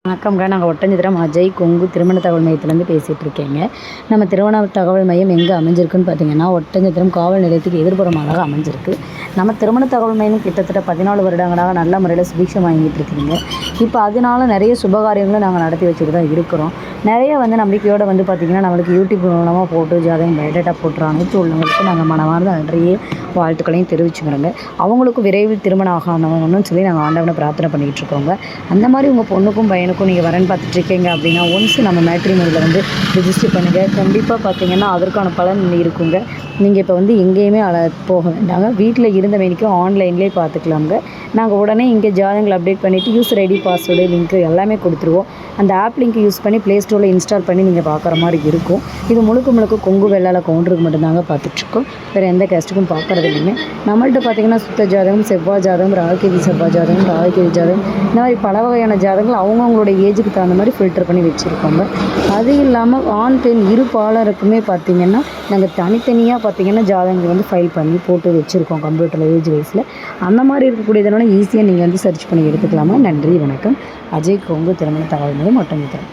வணக்கம்ங்க. நாங்கள் ஒட்டஞ்சத்திரம் அஜய் கொங்கு திருமண தகவல் மையத்துலேருந்து பேசிகிட்டு இருக்கேங்க. நம்ம திருமண தகவல் மையம் எங்கே அமைஞ்சிருக்குன்னு பார்த்தீங்கன்னா, ஒட்டஞ்சத்திரம் காவல் நிலையத்துக்கு எதிர்ப்புறமாக அமைஞ்சிருக்கு. நம்ம திருமண தகவல் மையம் கிட்டத்தட்ட 14 வருடங்களாக நல்ல முறையில் சுபிக்ஷம் வாங்கிட்டு இருக்குதுங்க. இப்போ அதனால நிறைய சுபகாரியங்களும் நாங்கள் நடத்தி வச்சுட்டு தான் இருக்கிறோம். நிறைய நம்பிக்கையோடு பார்த்திங்கன்னா, நம்மளுக்கு யூடியூப் மூலமாக போட்டு ஜாதகம் பயோடேட்டா போட்டுற அனைத்து உள்ளவங்களுக்கு நாங்கள் மனமார்ந்த நன்றியை வாழ்த்துக்களையும் தெரிவிச்சுக்கிறோங்க. அவங்களுக்கும் விரைவில் திருமணம் ஆகணும்னு சொல்லி நாங்கள் ஆண்டவனை பிரார்த்தனை பண்ணிகிட்டு இருக்கோங்க. அந்த மாதிரி உங்கள் பொண்ணுக்கும் பையனுக்கும் நீங்கள் வரன்னு பார்த்துட்ருக்கீங்க அப்படின்னா ஒன்ஸ் நம்ம மேட்ரிமோனியில் ரிஜிஸ்டர் பண்ணுங்கள். கண்டிப்பாக பார்த்திங்கன்னா அதற்கான பலன் இருக்குங்க. நீங்கள் இப்போ எங்கேயுமே போக வேண்டாங்க. வீட்டில் இருந்த மேனிக்கும் ஆன்லைன்லேயே பார்த்துக்கலாங்க. நாங்கள் உடனே இங்கே ஜாதகங்கள் அப்டேட் பண்ணிவிட்டு யூசர் ஐடி பாஸ்வேர்டு லிங்க்கு எல்லாமே கொடுத்துருவோம். அந்த ஆப் லிங்க் யூஸ் பண்ணி ப்ளே ஸ்டோரில் இன்ஸ்டால் பண்ணி நீங்கள் பார்க்குற மாதிரி இருக்கும். இது முழுக்க கொங்கு வெள்ளால கவுண்டருக்கு மட்டும்தாங்க பார்த்துட்ருக்கோம். வேறு எந்த கேஸ்ட்டுக்கும் பார்க்குறது இல்லைங்க. நம்மள்ட்ட பார்த்திங்கன்னா சுத்த ஜாதகம், செவ்வாய் ஜாதகம், ராகுகேது செவ்வாய் ஜாதகம், ராகுகேது ஜாதகம், இந்த மாதிரி பல வகையான ஜாதகங்கள் அவங்கவுங்களோட ஏஜுக்கு தகுந்த மாதிரி ஃபில்டர் பண்ணி வச்சுருக்கோங்க. அது இல்லாமல் ஆண் பெண் இரு பாலருக்குமே பார்த்திங்கன்னா நாங்கள் தனித்தனியாக பார்த்திங்கன்னா ஜாதகங்கள் ஃபைல் பண்ணி போட்டு வச்சுருக்கோம் கம்ப்யூட்டரில் ஏஜ் வைஸில். அந்த மாதிரி இருக்கக்கூடியதுனால ஈஸியாக நீங்கள் சர்ச் பண்ணி எடுத்துக்கலாமா. நன்றி, வணக்கம். அஜய் கொங்கு திருமண தகவல் மையம் ஒட்டஞ்சத்திரம்.